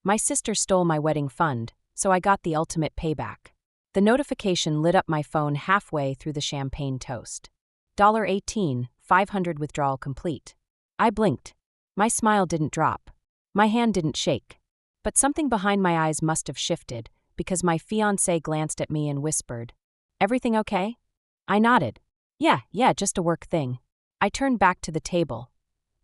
My sister stole my wedding fund, so I got the ultimate payback. The notification lit up my phone halfway through the champagne toast. $18, 500 withdrawal complete. I blinked. My smile didn't drop. My hand didn't shake. But something behind my eyes must have shifted, because my fiancé glanced at me and whispered, "Everything okay?" I nodded. Yeah, just a work thing." I turned back to the table.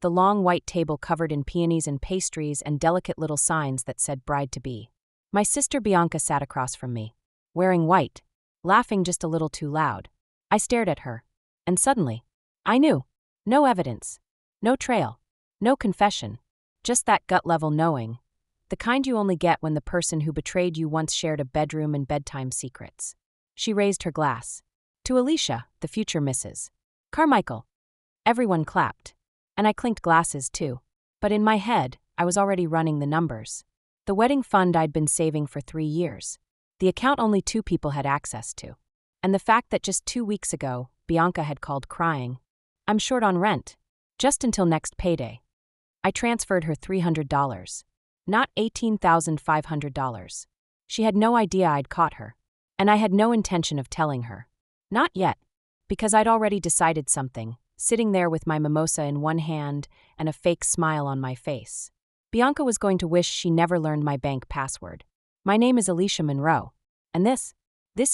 The long white table covered in peonies and pastries and delicate little signs that said bride-to-be. My sister Bianca sat across from me, wearing white, laughing just a little too loud. I stared at her, and suddenly, I knew. No evidence. No trail. No confession. Just that gut-level knowing. The kind you only get when the person who betrayed you once shared a bedroom and bedtime secrets. She raised her glass. "To Alicia, the future Mrs. Carmichael." Everyone clapped. And I clinked glasses too. But in my head, I was already running the numbers. The wedding fund I'd been saving for 3 years. The account only 2 people had access to. And the fact that just 2 weeks ago, Bianca had called crying, "I'm short on rent. Just until next payday." I transferred her $300. Not $18,500. She had no idea I'd caught her. And I had no intention of telling her. Not yet. Because I'd already decided something, sitting there with my mimosa in one hand and a fake smile on my face. Bianca was going to wish she never learned my bank password. My name is Alicia Monroe. And this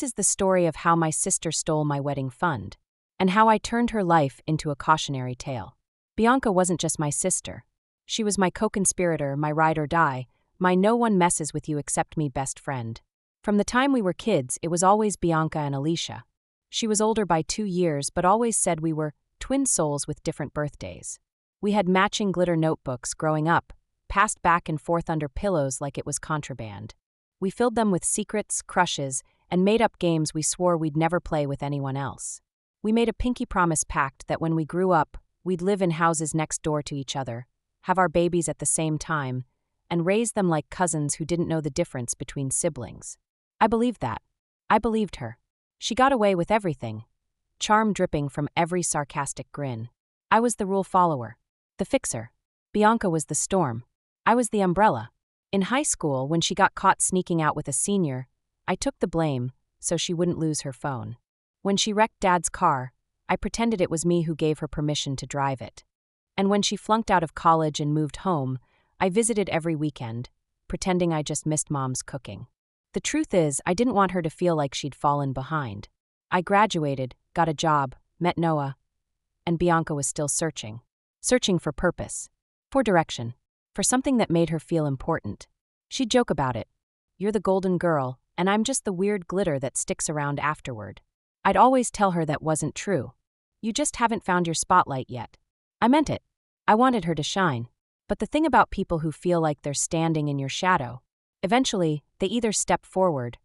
is the story of how my sister stole my wedding fund, and how I turned her life into a cautionary tale. Bianca wasn't just my sister. She was my co-conspirator, my ride or die, my no one messes with you except me best friend. From the time we were kids, it was always Bianca and Alicia. She was older by 2 years, but always said we were twin souls with different birthdays. We had matching glitter notebooks growing up, passed back and forth under pillows like it was contraband. We filled them with secrets, crushes, and made up games we swore we'd never play with anyone else. We made a pinky promise pact that when we grew up, we'd live in houses next door to each other, have our babies at the same time, and raise them like cousins who didn't know the difference between siblings. I believed that. I believed her. She got away with everything. Charm dripping from every sarcastic grin. I was the rule follower. The fixer. Bianca was the storm. I was the umbrella. In high school, when she got caught sneaking out with a senior, I took the blame so she wouldn't lose her phone. When she wrecked Dad's car, I pretended it was me who gave her permission to drive it. And when she flunked out of college and moved home, I visited every weekend, pretending I just missed Mom's cooking. The truth is, I didn't want her to feel like she'd fallen behind. I graduated, got a job, met Noah, and Bianca was still searching. Searching for purpose, for direction, for something that made her feel important. She'd joke about it. "You're the golden girl, and I'm just the weird glitter that sticks around afterward." I'd always tell her that wasn't true. "You just haven't found your spotlight yet." I meant it. I wanted her to shine. But the thing about people who feel like they're standing in your shadow, eventually, they either step forward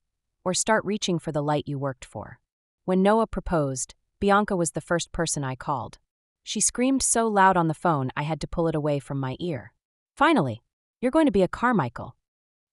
or start reaching for the light you worked for. When Noah proposed, Bianca was the first person I called. She screamed so loud on the phone I had to pull it away from my ear. "Finally, you're going to be a Carmichael."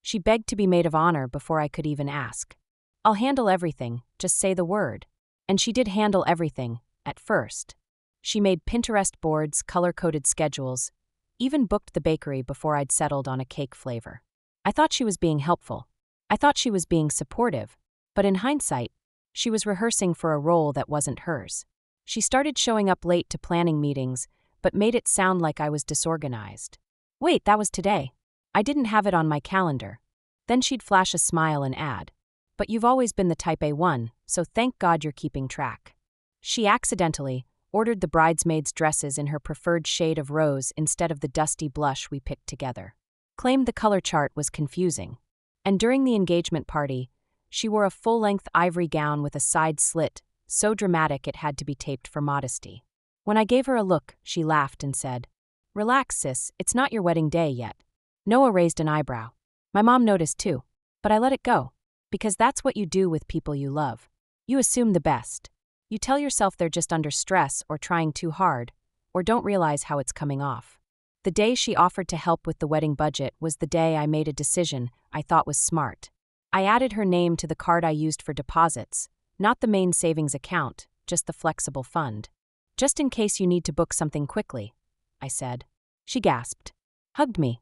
She begged to be maid of honor before I could even ask. "I'll handle everything, just say the word." And she did handle everything, at first. She made Pinterest boards, color-coded schedules, even booked the bakery before I'd settled on a cake flavor. I thought she was being helpful. I thought she was being supportive. But in hindsight, she was rehearsing for a role that wasn't hers. She started showing up late to planning meetings, but made it sound like I was disorganized. "Wait, that was today. I didn't have it on my calendar." Then she'd flash a smile and add, "But you've always been the type A1, so thank God you're keeping track." She accidentally ordered the bridesmaids' dresses in her preferred shade of rose instead of the dusty blush we picked together. Claimed the color chart was confusing. And during the engagement party, she wore a full-length ivory gown with a side slit, so dramatic it had to be taped for modesty. When I gave her a look, she laughed and said, "Relax, sis, it's not your wedding day yet." Noah raised an eyebrow. My mom noticed too, but I let it go, because that's what you do with people you love. You assume the best. You tell yourself they're just under stress or trying too hard, or don't realize how it's coming off. The day she offered to help with the wedding budget was the day I made a decision I thought was smart. I added her name to the card I used for deposits, not the main savings account, just the flexible fund. "Just in case you need to book something quickly," I said. She gasped, hugged me,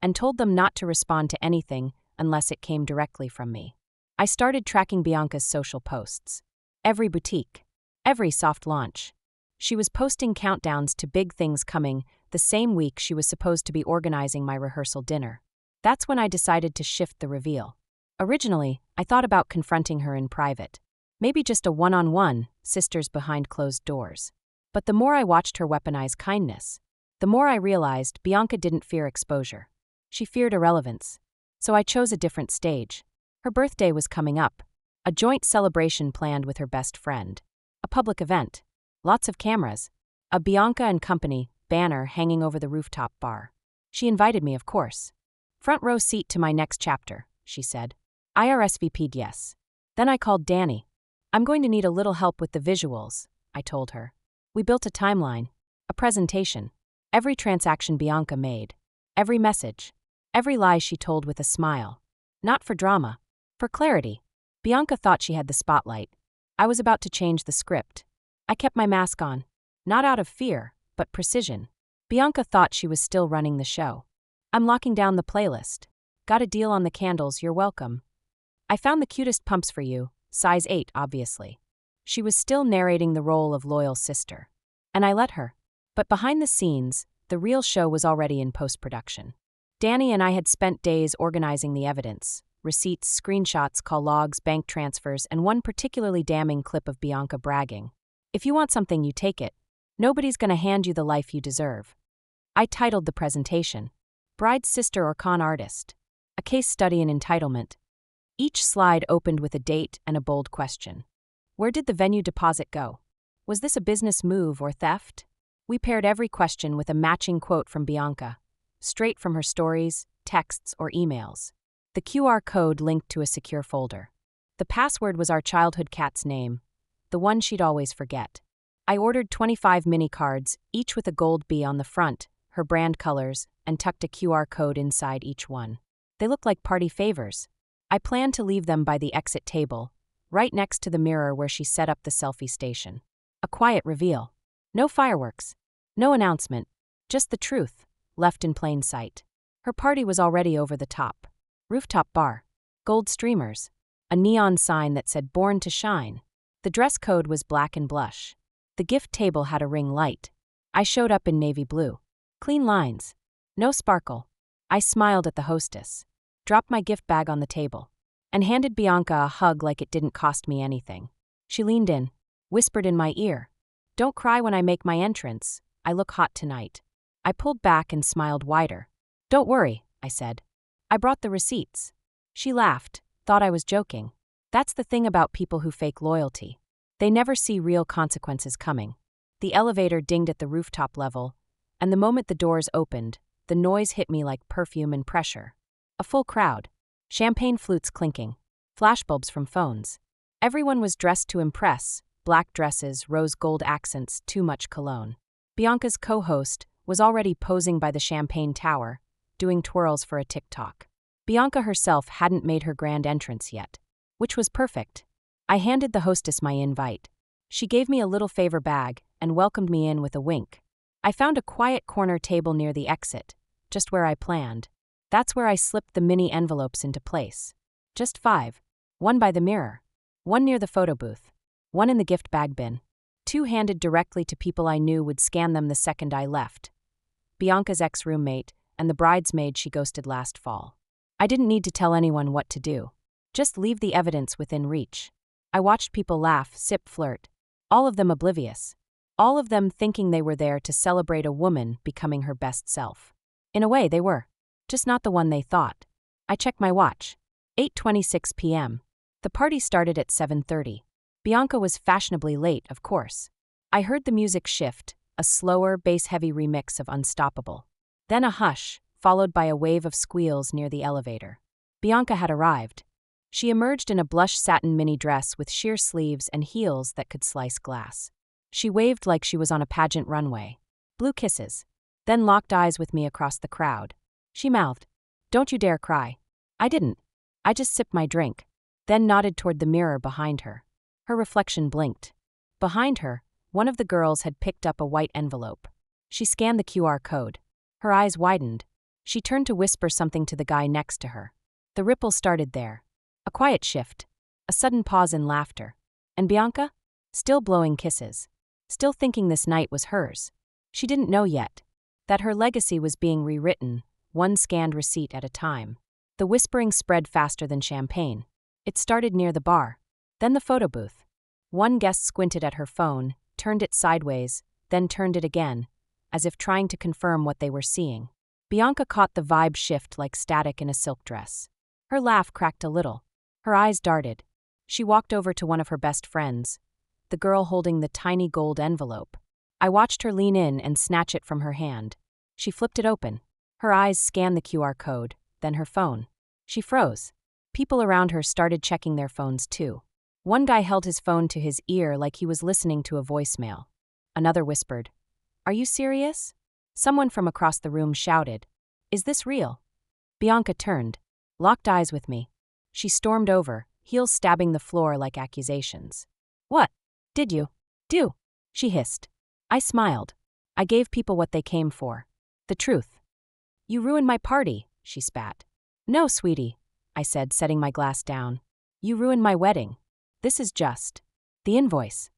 and told them not to respond to anything unless it came directly from me. I started tracking Bianca's social posts. Every boutique, every soft launch. She was posting countdowns to big things coming the same week she was supposed to be organizing my rehearsal dinner. That's when I decided to shift the reveal. Originally, I thought about confronting her in private. Maybe just a one-on-one, sisters behind closed doors. But the more I watched her weaponize kindness, the more I realized Bianca didn't fear exposure. She feared irrelevance. So I chose a different stage. Her birthday was coming up. A joint celebration planned with her best friend. A public event. Lots of cameras. A Bianca and Company banner hanging over the rooftop bar. She invited me, of course. Front row seat to my next chapter, she said. I RSVP'd yes. Then I called Danny. I'm going to need a little help with the visuals, I told her. We built a timeline, a presentation. Every transaction Bianca made. Every message. Every lie she told with a smile. Not for drama. For clarity. Bianca thought she had the spotlight. I was about to change the script. I kept my mask on. Not out of fear, but precision. Bianca thought she was still running the show. I'm locking down the playlist. Got a deal on the candles, you're welcome. I found the cutest pumps for you, size 8 obviously. She was still narrating the role of loyal sister. And I let her. But behind the scenes, the real show was already in post-production. Danny and I had spent days organizing the evidence. Receipts, screenshots, call logs, bank transfers, and one particularly damning clip of Bianca bragging. If you want something, you take it. Nobody's gonna hand you the life you deserve. I titled the presentation, Bride's Sister or Con Artist? A case study in entitlement. Each slide opened with a date and a bold question. Where did the venue deposit go? Was this a business move or theft? We paired every question with a matching quote from Bianca, straight from her stories, texts, or emails. The QR code linked to a secure folder. The password was our childhood cat's name, the one she'd always forget. I ordered 25 mini cards, each with a gold bee on the front, her brand colors, and tucked a QR code inside each one. They looked like party favors. I planned to leave them by the exit table, right next to the mirror where she set up the selfie station. A quiet reveal. No fireworks. No announcement. Just the truth, left in plain sight. Her party was already over the top. Rooftop bar. Gold streamers. A neon sign that said Born to Shine. The dress code was black and blush. The gift table had a ring light. I showed up in navy blue. Clean lines. No sparkle. I smiled at the hostess, dropped my gift bag on the table, and handed Bianca a hug like it didn't cost me anything. She leaned in, whispered in my ear, "Don't cry when I make my entrance. I look hot tonight." I pulled back and smiled wider. "Don't worry," I said. "I brought the receipts." She laughed, thought I was joking. That's the thing about people who fake loyalty. They never see real consequences coming. The elevator dinged at the rooftop level, and the moment the doors opened, the noise hit me like perfume and pressure. A full crowd. Champagne flutes clinking. Flashbulbs from phones. Everyone was dressed to impress. Black dresses, rose gold accents, too much cologne. Bianca's co-host was already posing by the champagne tower, doing twirls for a TikTok. Bianca herself hadn't made her grand entrance yet, which was perfect. I handed the hostess my invite. She gave me a little favor bag and welcomed me in with a wink. I found a quiet corner table near the exit, just where I planned. That's where I slipped the mini envelopes into place. Just 5. One by the mirror. One near the photo booth. One in the gift bag bin. 2 handed directly to people I knew would scan them the second I left. Bianca's ex-roommate and the bridesmaid she ghosted last fall. I didn't need to tell anyone what to do. Just leave the evidence within reach. I watched people laugh, sip, flirt. All of them oblivious. All of them thinking they were there to celebrate a woman becoming her best self. In a way, they were. Just not the one they thought. I checked my watch. 8:26 p.m. The party started at 7:30. Bianca was fashionably late, of course. I heard the music shift, a slower, bass-heavy remix of Unstoppable. Then a hush, followed by a wave of squeals near the elevator. Bianca had arrived. She emerged in a blush satin mini dress with sheer sleeves and heels that could slice glass. She waved like she was on a pageant runway. Blew kisses. Then locked eyes with me across the crowd. She mouthed, "Don't you dare cry." I didn't. I just sipped my drink, then nodded toward the mirror behind her. Her reflection blinked. Behind her, one of the girls had picked up a white envelope. She scanned the QR code. Her eyes widened. She turned to whisper something to the guy next to her. The ripple started there. A quiet shift. A sudden pause in laughter. And Bianca? Still blowing kisses. Still thinking this night was hers. She didn't know yet that her legacy was being rewritten, one scanned receipt at a time. The whispering spread faster than champagne. It started near the bar, then the photo booth. One guest squinted at her phone, turned it sideways, then turned it again, as if trying to confirm what they were seeing. Bianca caught the vibe shift like static in a silk dress. Her laugh cracked a little. Her eyes darted. She walked over to one of her best friends, the girl holding the tiny gold envelope. I watched her lean in and snatch it from her hand. She flipped it open. Her eyes scanned the QR code, then her phone. She froze. People around her started checking their phones too. One guy held his phone to his ear like he was listening to a voicemail. Another whispered, "Are you serious?" Someone from across the room shouted, "Is this real?" Bianca turned, locked eyes with me. She stormed over, heels stabbing the floor like accusations. "What did you do?" she hissed. I smiled. I gave people what they came for. The truth. "You ruined my party," she spat. "No, sweetie," I said, setting my glass down. "You ruined my wedding. This is just the invoice."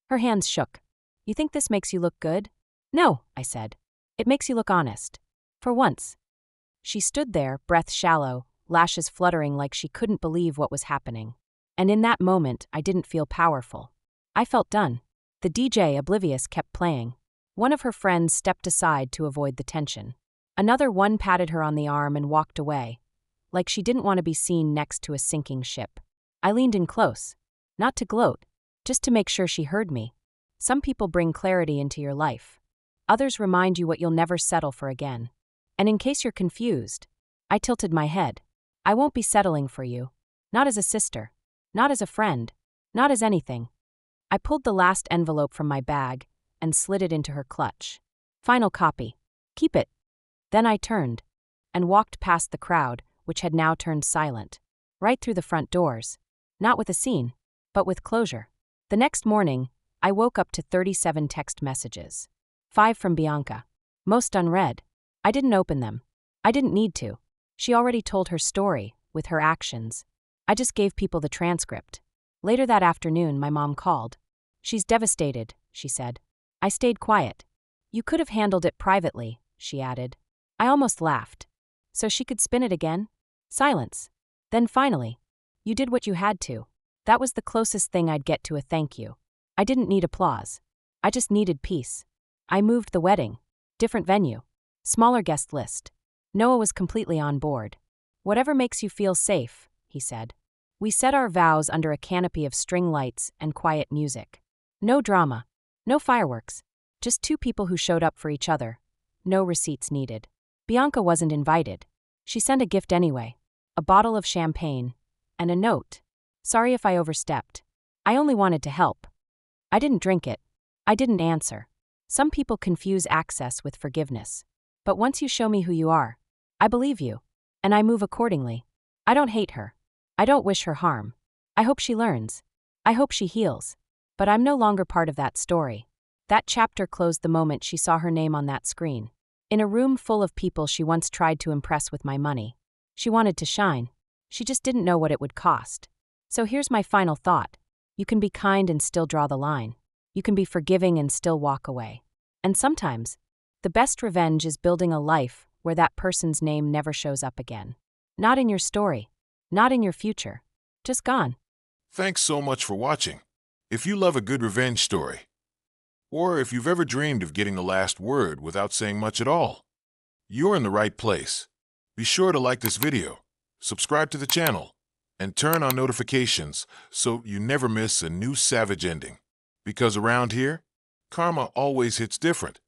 Her hands shook. "You think this makes you look good?" "No," I said. "It makes you look honest. For once." She stood there, breath shallow, lashes fluttering like she couldn't believe what was happening. And in that moment, I didn't feel powerful. I felt done. The DJ, oblivious, kept playing. One of her friends stepped aside to avoid the tension. Another one patted her on the arm and walked away, like she didn't want to be seen next to a sinking ship. I leaned in close. Not to gloat, just to make sure she heard me. Some people bring clarity into your life. Others remind you what you'll never settle for again. And in case you're confused, I tilted my head. I won't be settling for you. Not as a sister. Not as a friend. Not as anything. I pulled the last envelope from my bag and slid it into her clutch. Final copy. Keep it. Then I turned and walked past the crowd, which had now turned silent. Right through the front doors. Not with a scene, but with closure. The next morning, I woke up to 37 text messages. 5 from Bianca. Most unread. I didn't open them. I didn't need to. She already told her story, with her actions. I just gave people the transcript. Later that afternoon, my mom called. "She's devastated," she said. I stayed quiet. "You could have handled it privately," she added. I almost laughed. So she could spin it again? Silence. Then finally, "You did what you had to." That was the closest thing I'd get to a thank you. I didn't need applause. I just needed peace. I moved the wedding. Different venue. Smaller guest list. Noah was completely on board. "Whatever makes you feel safe," he said. We said our vows under a canopy of string lights and quiet music. No drama. No fireworks. Just 2 people who showed up for each other. No receipts needed. Bianca wasn't invited. She sent a gift anyway. A bottle of champagne. And a note. "Sorry if I overstepped. I only wanted to help." I didn't drink it. I didn't answer. Some people confuse access with forgiveness. But once you show me who you are, I believe you. And I move accordingly. I don't hate her. I don't wish her harm. I hope she learns. I hope she heals. But I'm no longer part of that story. That chapter closed the moment she saw her name on that screen. In a room full of people she once tried to impress with my money. She wanted to shine. She just didn't know what it would cost. So here's my final thought. You can be kind and still draw the line. You can be forgiving and still walk away. And sometimes, the best revenge is building a life where that person's name never shows up again. Not in your story. Not in your future. Just gone. Thanks so much for watching. If you love a good revenge story, or if you've ever dreamed of getting the last word without saying much at all, you're in the right place. Be sure to like this video, subscribe to the channel, and turn on notifications so you never miss a new savage ending. Because around here, karma always hits different.